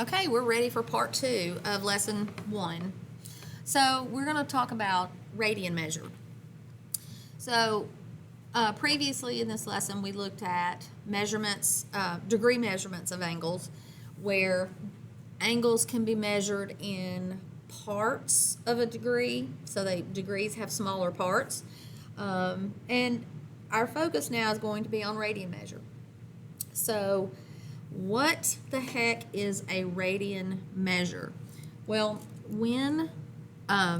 Okay, we're ready for part 2 of lesson 1. So we're going to talk about radian measure. So previously in this lesson we looked at measurements, degree measurements of angles, where angles can be measured in parts of a degree. So degrees have smaller parts. And our focus now is going to be on radian measure. So what the heck is a radian measure? Well, when a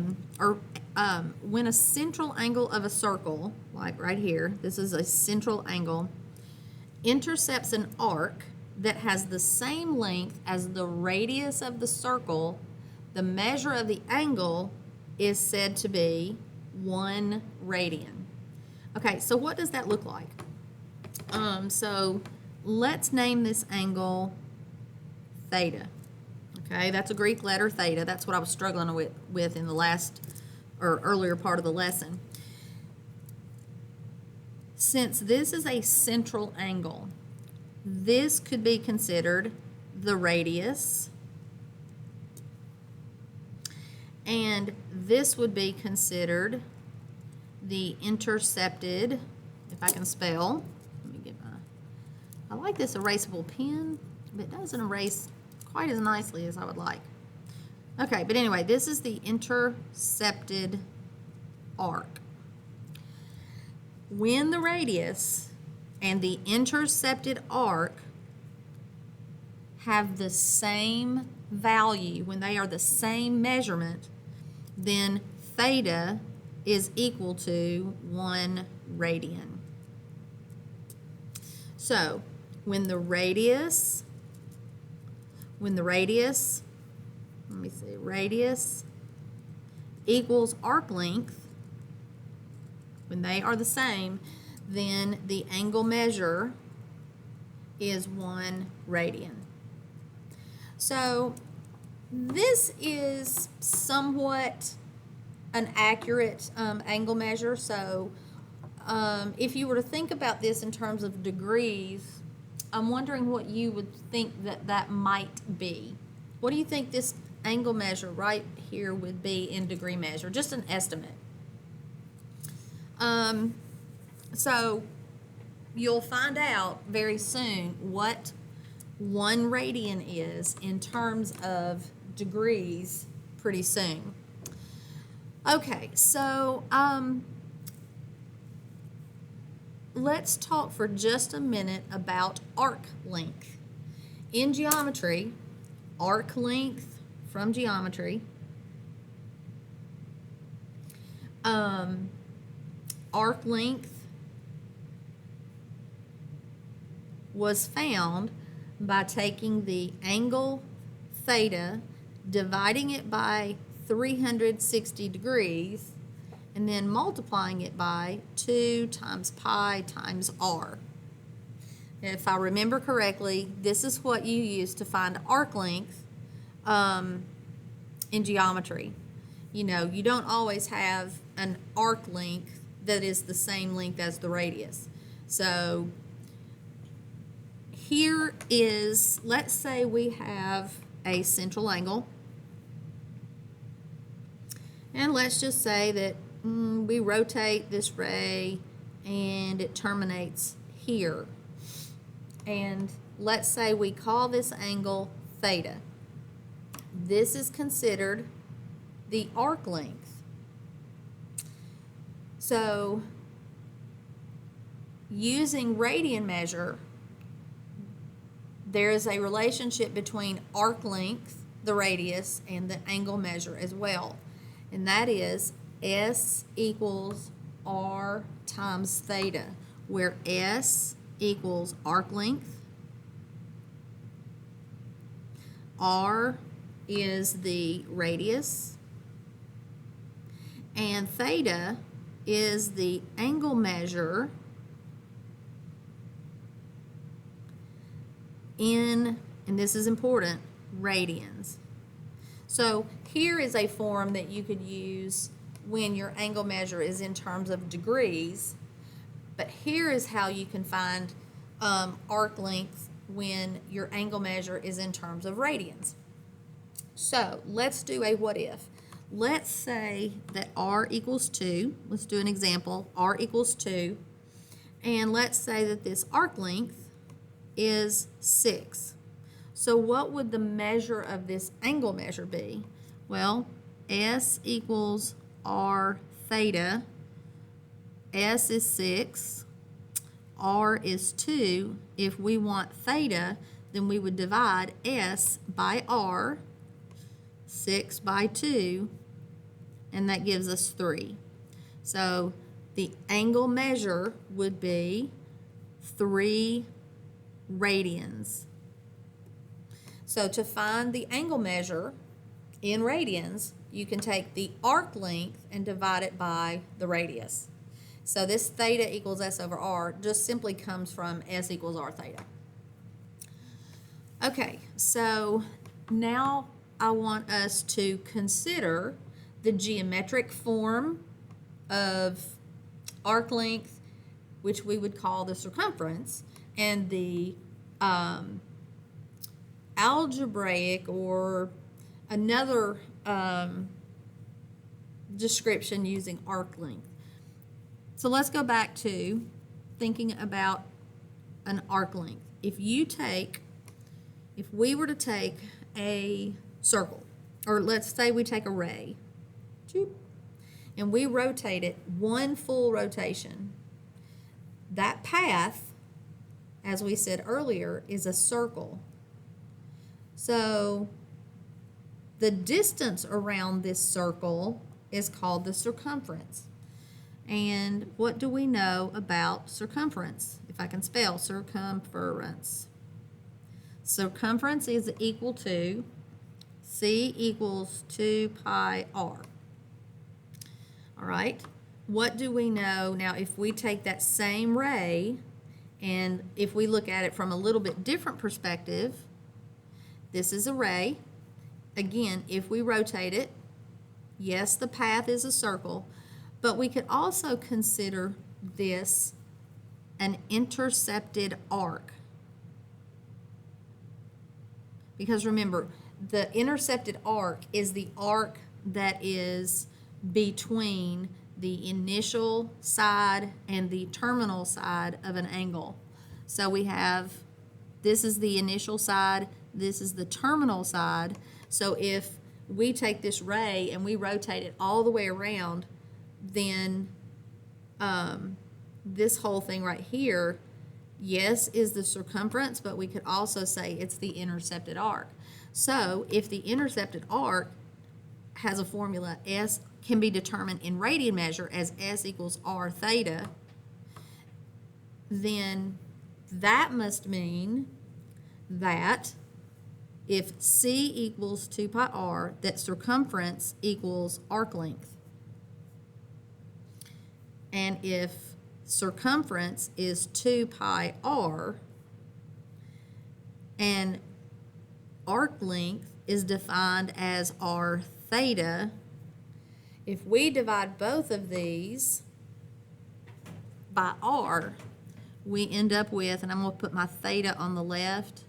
central angle of a circle, like right here, this is a central angle, intercepts an arc that has the same length as the radius of the circle, the measure of the angle is said to be 1 radian. Okay, so what does that look like? So let's name this angle theta. Okay, that's a Greek letter, theta. That's what I was struggling with in the last or earlier part of the lesson. Since this is a central angle, this could be considered the radius, and this would be considered the intercepted, if I can spell. Let me get I like this erasable pen, but it doesn't erase quite as nicely as I would like. Okay, but anyway, this is the intercepted arc. When the radius and the intercepted arc have the same value, when they are the same measurement, then theta is equal to 1 radian. So when the radius, radius equals arc length, when they are the same, then the angle measure is 1 radian. So this is somewhat an accurate angle measure. So if you were to think about this in terms of degrees, I'm wondering what you would think that might be. What do you think this angle measure right here would be in degree measure? Just an estimate. So you'll find out very soon what 1 radian is in terms of degrees pretty soon. Okay, so let's talk for just a minute about arc length. In geometry, arc length from geometry, arc length was found by taking the angle theta, dividing it by 360 degrees, and then multiplying it by 2 times pi times r. If I remember correctly, this is what you use to find arc length in geometry. You know, you don't always have an arc length that is the same length as the radius. So here is, let's say we have a central angle, and let's just say that we rotate this ray and it terminates here. And let's say we call this angle theta. This is considered the arc length. So using radian measure, there is a relationship between arc length, the radius, and the angle measure as well. And that is S equals R times theta, where S equals arc length, R is the radius, and theta is the angle measure in, and this is important, radians. So here is a form that you could use when your angle measure is in terms of degrees, but here is how you can find arc length when your angle measure is in terms of radians. So let's do a what if. Let's say that r equals 2. Let's do an example. R equals 2. And let's say that this arc length is 6. So what would the measure of this angle measure be? Well, S equals r theta. S is 6. R is 2. If we want theta, then we would divide S by R, 6 by 2, and that gives us 3. So the angle measure would be 3 radians. So to find the angle measure in radians, you can take the arc length and divide it by the radius. So this theta equals S over R just simply comes from S equals R theta. Okay, so now I want us to consider the geometric form of arc length, which we would call the circumference, and the algebraic or another description using arc length. So let's go back to thinking about an arc length. If we were to take a circle, or let's say we take a ray, and we rotate it one full rotation, that path, as we said earlier, is a circle. So the distance around this circle is called the circumference. And what do we know about circumference? If I can spell circumference. Circumference is equal to C equals 2 pi r. All right, what do we know now if we take that same ray and if we look at it from a little bit different perspective? This is a ray. Again, if we rotate it, yes, the path is a circle, but we could also consider this an intercepted arc. Because remember, the intercepted arc is the arc that is between the initial side and the terminal side of an angle. So we have, this is the initial side, this is the terminal side. So if we take this ray and we rotate it all the way around, then this whole thing right here, yes, is the circumference, but we could also say it's the intercepted arc. So if the intercepted arc has a formula, S can be determined in radian measure as S equals R theta, then that must mean that if C equals 2 pi r, that circumference equals arc length. And if circumference is 2 pi r and arc length is defined as r theta, if we divide both of these by r, we end up with, and I'm going to put my theta on the left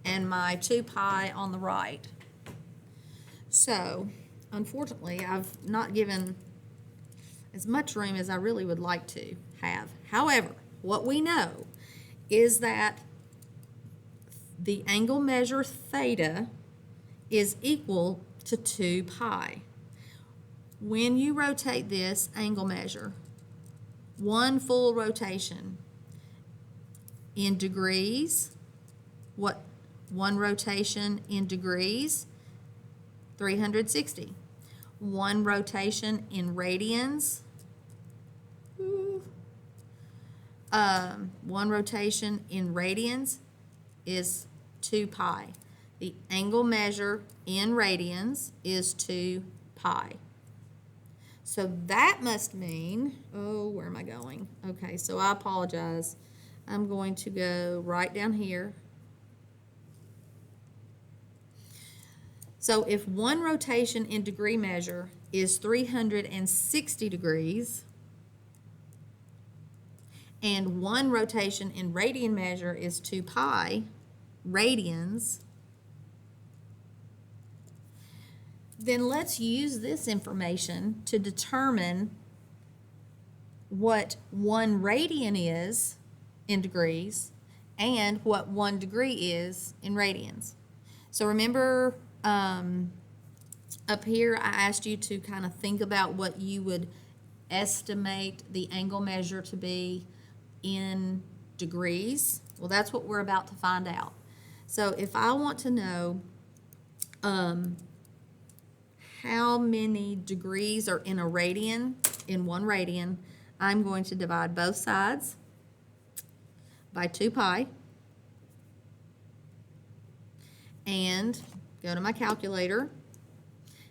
and my 2 pi on the right. So, unfortunately, I've not given as much room as I really would like to have. However, what we know is that the angle measure theta is equal to 2 pi. When you rotate this angle measure, one full rotation in degrees, what one rotation in degrees? 360. One rotation in radians, one rotation in radians is 2 pi. The angle measure in radians is 2 pi. So that must mean, oh, where am I going? Okay, so I apologize. I'm going to go right down here. So if one rotation in degree measure is 360 degrees, and 1 rotation in radian measure is 2 pi radians, then let's use this information to determine what 1 radian is in degrees and what 1 degree is in radians. So remember up here I asked you to kind of think about what you would estimate the angle measure to be in degrees. Well, that's what we're about to find out. So if I want to know how many degrees are in a radian, in 1 radian, I'm going to divide both sides by 2 pi and go to my calculator,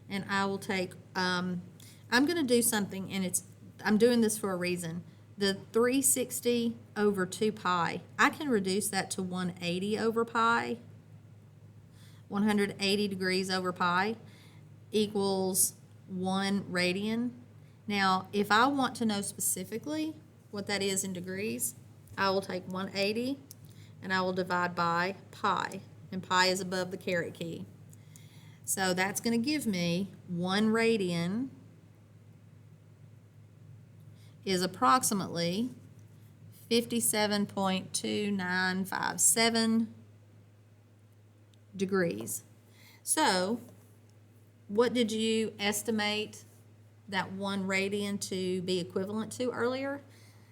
and I will take, I'm going to do something, and I'm doing this for a reason. The 360 over 2 pi, I can reduce that to 180 over pi. 180 degrees over pi equals 1 radian. Now, if I want to know specifically what that is in degrees, I will take 180 and I will divide by pi, and pi is above the caret key. So that's going to give me 1 radian is approximately 57.2957 degrees. So what did you estimate that 1 radian to be equivalent to earlier?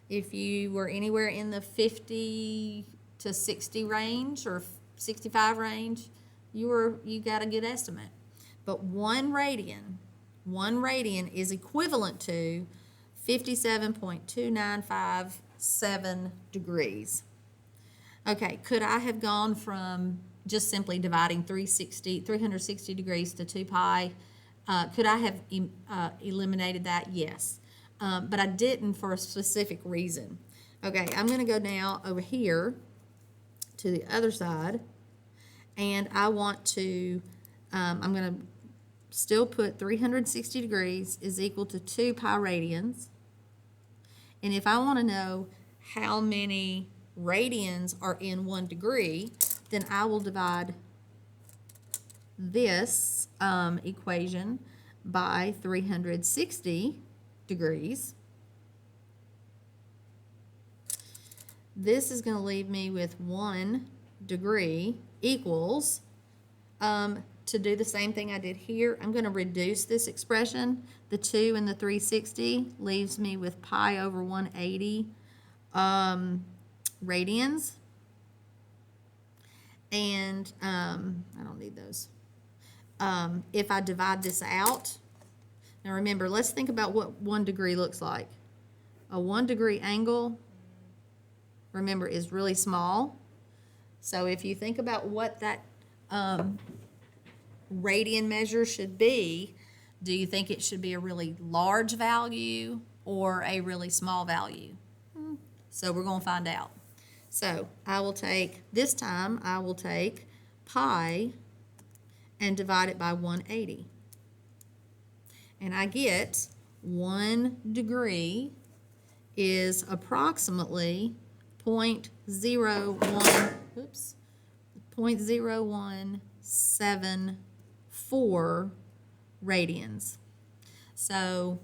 If you were anywhere in the 50 to 60 range or 65 range, you got a good estimate. But 1 radian is equivalent to 57.2957 degrees. Okay, could I have gone from just simply dividing 360 degrees to 2 pi? Could I have eliminated that? Yes. But I didn't for a specific reason. Okay, I'm going to go now over here to the other side, and I want to, I'm going to still put 360 degrees is equal to 2 pi radians. And if I want to know how many radians are in 1 degree, then I will divide this equation by 360 degrees. This is going to leave me with 1 degree equals, to do the same thing I did here, I'm going to reduce this expression. The 2 and the 360 leaves me with pi over 180 radians. And I don't need those. If I divide this out, now remember, let's think about what 1 degree looks like. A 1 degree angle, remember, is really small. So if you think about what that radian measure should be, do you think it should be a really large value or a really small value? So we're going to find out. So I will take, this time I will take pi and divide it by 180. And I get 1 degree is approximately 0.0174 radians. So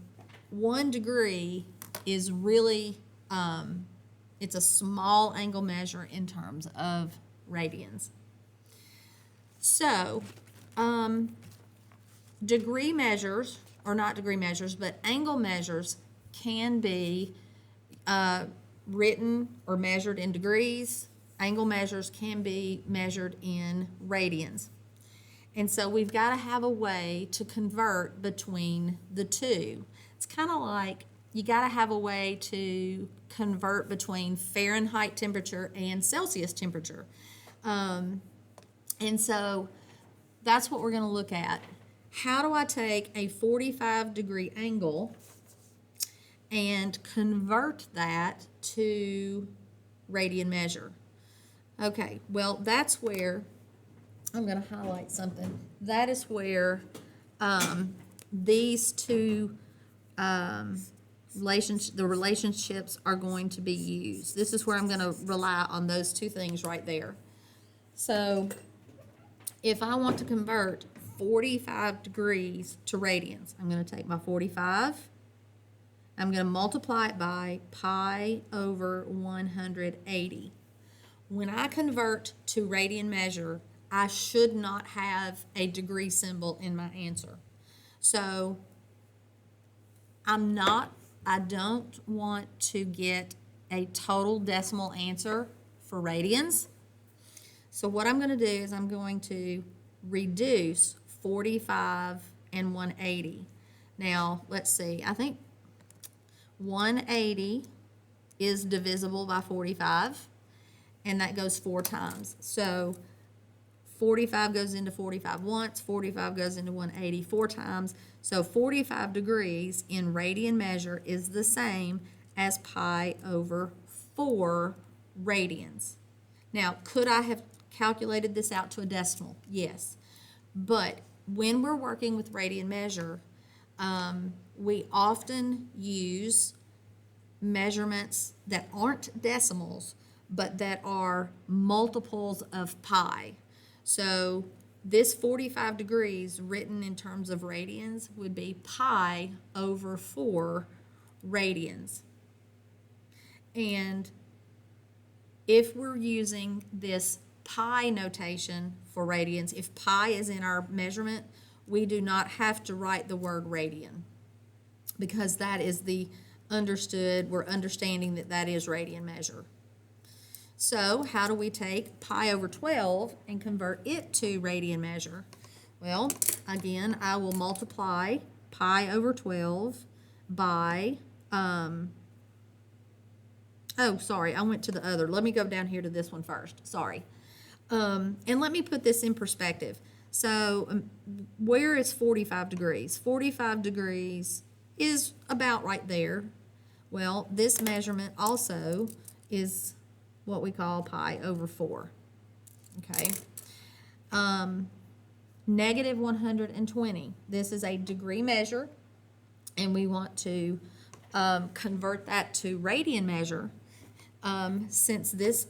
1 degree is really, it's a small angle measure in terms of radians. So degree measures, or not degree measures, but angle measures can be written or measured in degrees. Angle measures can be measured in radians. And so we've got to have a way to convert between the two. It's kind of like you got to have a way to convert between Fahrenheit temperature and Celsius temperature. And so that's what we're going to look at. How do I take a 45-degree angle and convert that to radian measure? Okay, well, that's where I'm going to highlight something. That is where these two the relationships are going to be used. This is where I'm going to rely on those two things right there. So if I want to convert 45 degrees to radians, I'm going to take my 45, I'm going to multiply it by pi over 180. When I convert to radian measure, I should not have a degree symbol in my answer. So I don't want to get a total decimal answer for radians. So what I'm going to do is I'm going to reduce 45 and 180. Now, let's see. I think 180 is divisible by 45, and that goes 4 times. So 45 goes into 45 once, 45 goes into 180 4 times. So 45 degrees in radian measure is the same as pi over 4 radians. Now, could I have calculated this out to a decimal? Yes. But when we're working with radian measure, we often use measurements that aren't decimals, but that are multiples of pi. So this 45 degrees written in terms of radians would be pi over 4 radians. And if we're using this pi notation for radians, if pi is in our measurement, we do not have to write the word radian, because that is the understood, we're understanding that that is radian measure. So how do we take pi over 12 and convert it to radian measure? Well, again, I will multiply pi over 12 by, oh, sorry, I went to the other. Let me go down here to this one first. Sorry. And let me put this in perspective. So where is 45 degrees? 45 degrees is about right there. Well, this measurement also is what we call pi over 4. Okay. Negative 120. This is a degree measure, and we want to convert that to radian measure. Since this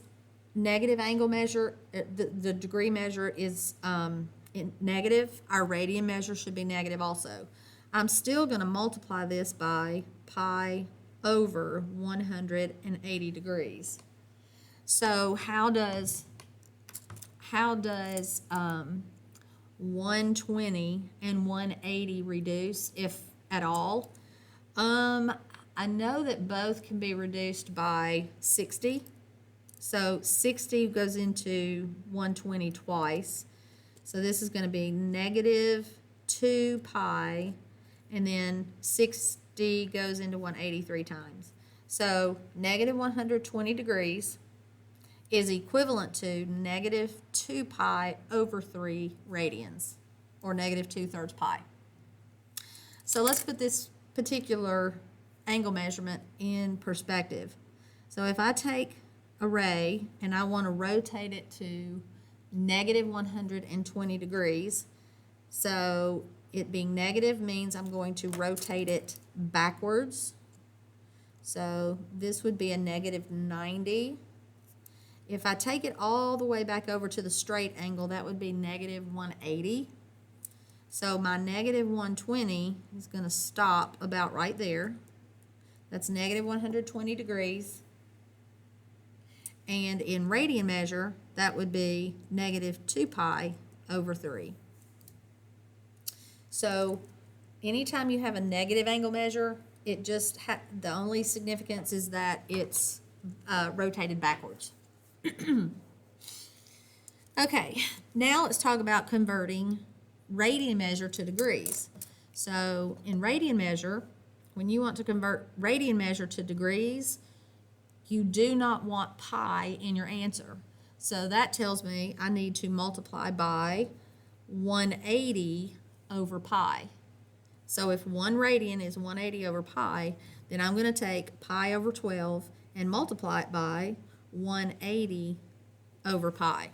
negative angle measure, the degree measure is negative, our radian measure should be negative also. I'm still going to multiply this by pi over 180 degrees. So how does 120 and 180 reduce, if at all? I know that both can be reduced by 60. So 60 goes into 120 twice. So this is going to be negative 2 pi, and then 60 goes into 183 times. So negative 120 degrees is equivalent to negative 2 pi over 3 radians, or negative 2/3 pi. So let's put this particular angle measurement in perspective. So if I take a ray and I want to rotate it to negative 120 degrees, so it being negative means I'm going to rotate it backwards. So this would be a negative 90. If I take it all the way back over to the straight angle, that would be negative 180. So my negative 120 is going to stop about right there. That's negative 120 degrees. And in radian measure, that would be negative 2 pi over 3. So anytime you have a negative angle measure, it just the only significance is that it's rotated backwards. Okay, now let's talk about converting radian measure to degrees. So in radian measure, when you want to convert radian measure to degrees, you do not want pi in your answer. So that tells me I need to multiply by 180 over pi. So if 1 radian is 180 over pi, then I'm going to take pi over 12 and multiply it by 180 over pi.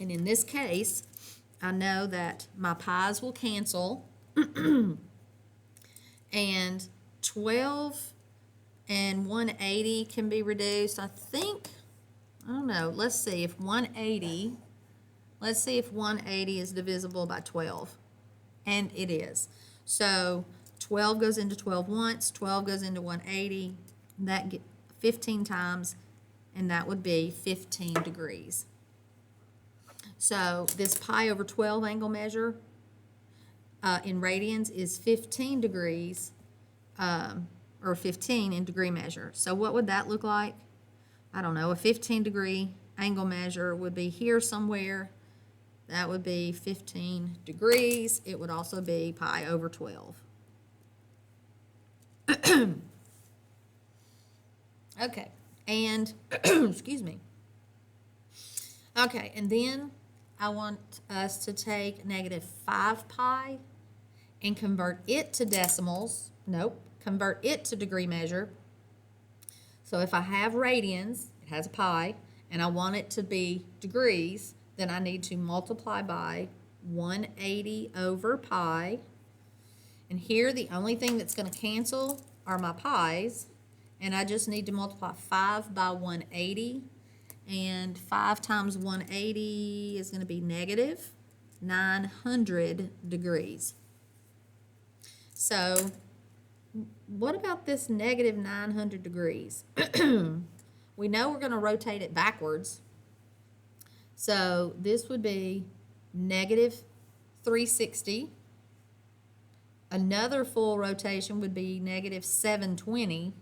And in this case, I know that my pi's will cancel, and 12 and 180 can be reduced. I think, I don't know, let's see if 180 is divisible by 12. And it is. So 12 goes into 12 once, 12 goes into 180, that get 15 times, and that would be 15 degrees. So this pi over 12 angle measure in radians is 15 degrees, or 15 in degree measure. So what would that look like? I don't know, a 15 degree angle measure would be here somewhere. That would be 15 degrees. It would also be pi over 12. Okay, and, excuse me. Okay, and then I want us to take negative 5 pi and convert it to decimals. Nope, convert it to degree measure. So if I have radians, it has a pi, and I want it to be degrees, then I need to multiply by 180 over pi. And here the only thing that's going to cancel are my pi's, and I just need to multiply 5 by 180, and 5 times 180 is going to be negative 900 degrees. So what about this negative 900 degrees? We know we're going to rotate it backwards. So this would be negative 360. Another full rotation would be negative 720.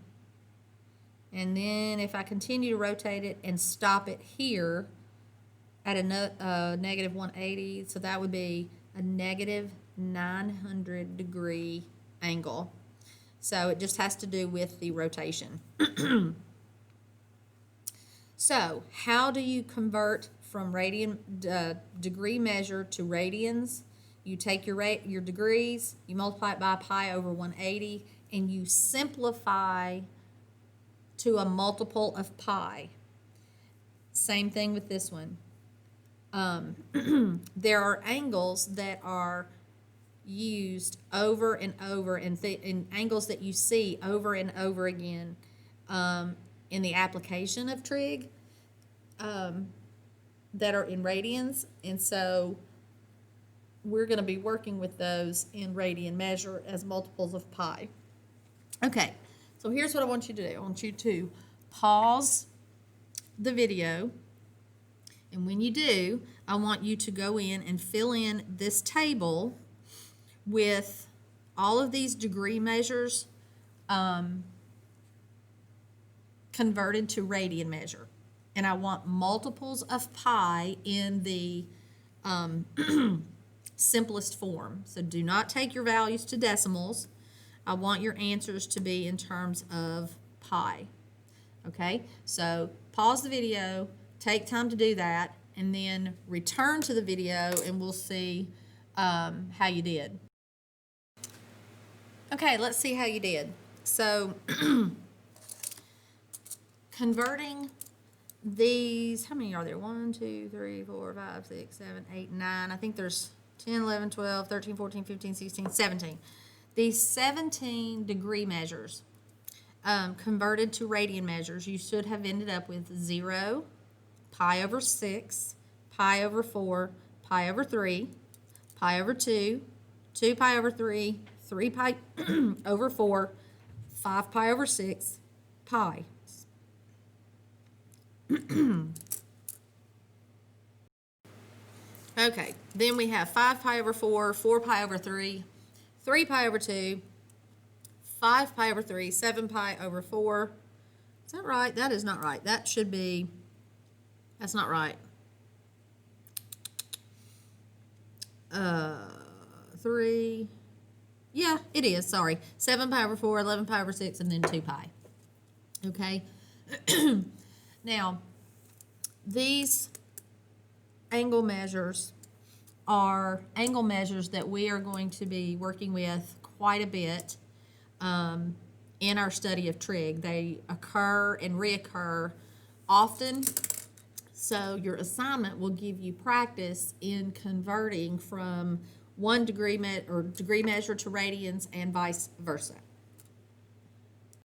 And then if I continue to rotate it and stop it here at a negative 180, so that would be a negative 900 degree angle. So it just has to do with the rotation. So how do you convert from degree measure to radians? You take your degrees, you multiply it by pi over 180, and you simplify to a multiple of pi. Same thing with this one. There are angles that are used over and over, and angles that you see over and over again in the application of trig that are in radians, and so we're going to be working with those in radian measure as multiples of pi. Okay, so here's what I want you to do. I want you to pause the video, and when you do, I want you to go in and fill in this table with all of these degree measures converted to radian measure. And I want multiples of pi in the simplest form. So do not take your values to decimals. I want your answers to be in terms of pi. Okay, so pause the video, take time to do that, and then return to the video and we'll see how you did. Okay, let's see how you did. So converting these, how many are there? 1, 2, 3, 4, 5, 6, 7, 8, 9. I think there's 10, 11, 12, 13, 14, 15, 16, 17. These 17 degree measures converted to radian measures, you should have ended up with 0, pi over 6, pi over 4, pi over 3, pi over 2, 2 pi over 3, 3 pi over 4, 5 pi over 6, pi. Okay, then we have 5 pi over 4, 4 pi over 3, 3 pi over 2, 5 pi over 3, 7 pi over 4. Is that right? That is not right. That should be, that's not right. 3, yeah, it is, sorry. 7 pi over 4, 11 pi over 6, and then 2 pi. Okay? Now, these angle measures are angle measures that we are going to be working with quite a bit in our study of trig. They occur and reoccur often, so your assignment will give you practice in converting from one degree measure to radians and vice versa.